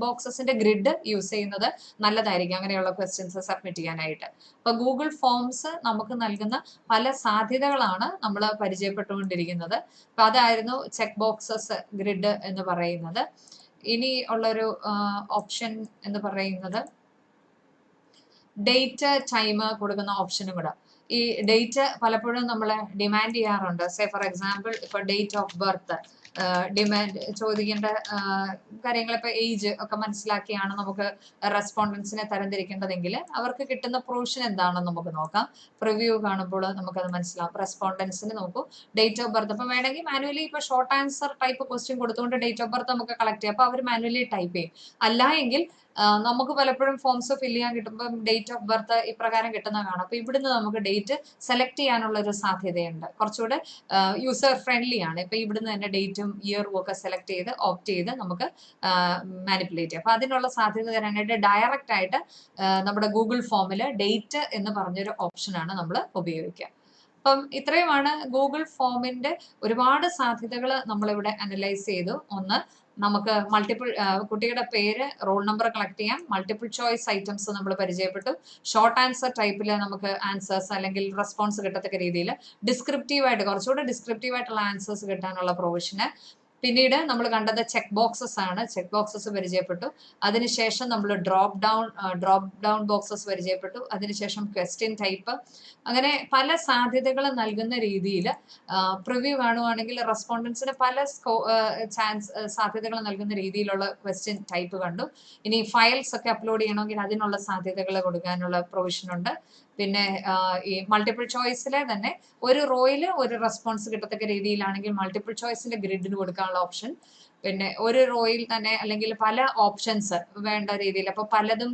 [SPEAKER 1] ബോക്സസിന്റെ ഗ്രിഡ് യൂസ് ചെയ്യുന്നത് നല്ലതായിരിക്കും അങ്ങനെയുള്ള ക്വസ്റ്റ്യൻസ് സബ്മിറ്റ് ചെയ്യാനായിട്ട്. അപ്പൊ ഗൂഗിൾ ഫോംസ് നമുക്ക് നൽകുന്ന പല സാധ്യതകളാണ് നമ്മൾ പരിചയപ്പെട്ടുകൊണ്ടിരിക്കുന്നത്. അപ്പൊ അതായിരുന്നു ചെക്ക് ബോക്സസ് ഗ്രിഡ് എന്ന് പറയുന്നത്. ഇനി ഉള്ളൊരു ഓപ്ഷൻ എന്ന് പറയുന്നത് ഡേറ്റ് ടൈം കൊടുക്കുന്ന ഓപ്ഷനും കൂടെ. ഈ ഡേറ്റ് പലപ്പോഴും നമ്മൾ ഡിമാൻഡ് ചെയ്യാറുണ്ട്. സേ ഫോർ എക്സാമ്പിൾ ഇപ്പൊ ഡേറ്റ് ഓഫ് ബർത്ത് ഡിമാൻഡ് ചോദിക്കേണ്ട കാര്യങ്ങൾ, ഇപ്പൊ ഏജ് ഒക്കെ മനസ്സിലാക്കിയാണ് നമുക്ക് റെസ്പോണ്ടൻസിനെ തരംതിരിക്കേണ്ടതെങ്കിൽ അവർക്ക് കിട്ടുന്ന പ്രൊവിഷൻ എന്താണെന്ന് നമുക്ക് നോക്കാം. പ്രിവ്യൂ കാണുമ്പോൾ നമുക്കത് മനസ്സിലാവും. റെസ്പോണ്ടൻസിന് നോക്കൂ ഡേറ്റ് ഓഫ് ബർത്ത്. അപ്പൊ വേണമെങ്കിൽ മാനുവലി ഇപ്പൊ ഷോർട്ട് ആൻസർ ടൈപ്പ് ക്വസ്റ്റ്യൻ കൊടുത്തുകൊണ്ട് ഡേറ്റ് ഓഫ് ബർത്ത് നമുക്ക് കളക്ട് ചെയ്യാം. അപ്പൊ അവർ മാനുവലി ടൈപ്പ് ചെയ്യും. അല്ല എങ്കിൽ നമുക്ക് പലപ്പോഴും ഫോംസ് ഫില്ല് ചെയ്യാൻ കിട്ടുമ്പോൾ ഡേറ്റ് ഓഫ് ബർത്ത് ഇപ്രകാരം കിട്ടുന്ന കാണാം. അപ്പൊ ഇവിടുന്ന് നമുക്ക് ഡേറ്റ് സെലക്ട് ചെയ്യാനുള്ള ഒരു സാധ്യതയുണ്ട്. കുറച്ചുകൂടെ യൂസർ ഫ്രണ്ട്ലി ആണ്. ഇപ്പൊ ഇവിടുന്ന് തന്നെ ഡേറ്റും ഇയറും ഒക്കെ സെലക്ട് ചെയ്ത് ഓപ്റ്റ് ചെയ്ത് നമുക്ക് മാനിപ്പുലേറ്റ് ചെയ്യാം. അപ്പൊ അതിനുള്ള സാധ്യത തരാനായിട്ട് ഡയറക്റ്റ് ആയിട്ട് നമ്മുടെ ഗൂഗിൾ ഫോമിൽ ഡേറ്റ് എന്ന് പറഞ്ഞൊരു ഓപ്ഷനാണ് നമ്മൾ ഉപയോഗിക്കുക. അപ്പം ഇത്രയുമാണ് ഗൂഗിൾ ഫോമിന്റെ ഒരുപാട് സാധ്യതകൾ നമ്മളിവിടെ അനലൈസ് ചെയ്തു. ഒന്ന്, നമുക്ക് കുട്ടിയുടെ പേര്, റോൾ നമ്പർ കളക്ട് ചെയ്യാം. മൾട്ടിപ്പിൾ ചോയ്സ് ഐറ്റംസ് നമ്മൾ പരിചയപ്പെട്ടു. ഷോർട്ട് ആൻസർ ടൈപ്പിൽ നമുക്ക് ആൻസേഴ്സ് അല്ലെങ്കിൽ റെസ്പോൺസ് കിട്ടത്തക്ക രീതിയിൽ ഡിസ്ക്രിപ്റ്റീവ് ആയിട്ട് കുറച്ചുകൂടെ ഡിസ്ക്രിപ്റ്റീവ് ആയിട്ടുള്ള ആൻസേഴ്സ് കിട്ടാനുള്ള പ്രൊവിഷന്. പിന്നീട് നമ്മൾ കണ്ടത് ചെക്ക് ബോക്സസ് ആണ്. ചെക്ക് ബോക്സസ് പരിചയപ്പെട്ടു. അതിനുശേഷം നമ്മൾ ഡ്രോപ്പ് ഡൗൺ ബോക്സസ് പരിചയപ്പെട്ടു. അതിനുശേഷം ക്വസ്റ്റ്യൻ ടൈപ്പ്, അങ്ങനെ പല സാധ്യതകൾ നൽകുന്ന രീതിയിൽ പ്രിവ്യൂ കാണുവാണെങ്കിൽ റെസ്പോണ്ടൻസിന് പല സാധ്യതകൾ നൽകുന്ന രീതിയിലുള്ള ക്വസ്റ്റ്യൻ ടൈപ്പ് കണ്ടു. ഇനി ഫയൽസ് ഒക്കെ അപ്ലോഡ് ചെയ്യണമെങ്കിൽ അതിനുള്ള സാധ്യതകൾ കൊടുക്കാനുള്ള പ്രൊവിഷൻ ഉണ്ട്. പിന്നെ ഈ മൾട്ടിപ്പിൾ ചോയ്സിലെ തന്നെ ഒരു റോയിൽ ഒരു റെസ്പോൺസ് കിട്ടത്തക്ക രീതിയിലാണെങ്കിൽ മൾട്ടിപ്പിൾ ചോയ്സിന്റെ ഗ്രിഡിന് കൊടുക്കാനുള്ള ഓപ്ഷൻ. പിന്നെ ഒരു റോയിൽ തന്നെ അല്ലെങ്കിൽ പല ഓപ്ഷൻസ് വേണ്ട രീതിയിൽ, അപ്പൊ പലതും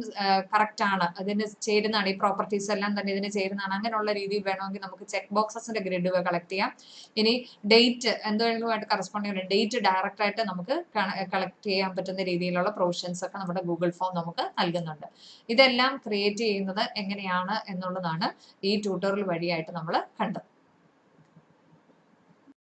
[SPEAKER 1] കറക്റ്റ് ആണ്, അതിന് ചേരുന്നതാണ്, ഈ പ്രോപ്പർട്ടീസ് എല്ലാം തന്നെ ഇതിന് ചേരുന്നതാണ്, അങ്ങനെയുള്ള രീതിയിൽ വേണമെങ്കിൽ നമുക്ക് ചെക്ക് ബോക്സസിന്റെ ഗ്രിഡ് കളക്ട് ചെയ്യാം. ഇനി ഡേറ്റ് എന്തെങ്കിലുമായിട്ട് കറസ്പോണ്ടിങ് ഡേറ്റ് ഡയറക്റ്റ് ആയിട്ട് നമുക്ക് കളക്ട് ചെയ്യാൻ പറ്റുന്ന രീതിയിലുള്ള പ്രൊവിഷൻസ് ഒക്കെ നമ്മുടെ ഗൂഗിൾ ഫോം നമുക്ക് നൽകുന്നുണ്ട്. ഇതെല്ലാം ക്രിയേറ്റ് ചെയ്യുന്നത് എങ്ങനെയാണ് എന്നുള്ളതാണ് ഈ ട്യൂട്ടോറിയൽ വഴിയായിട്ട് നമ്മൾ കണ്ടത്.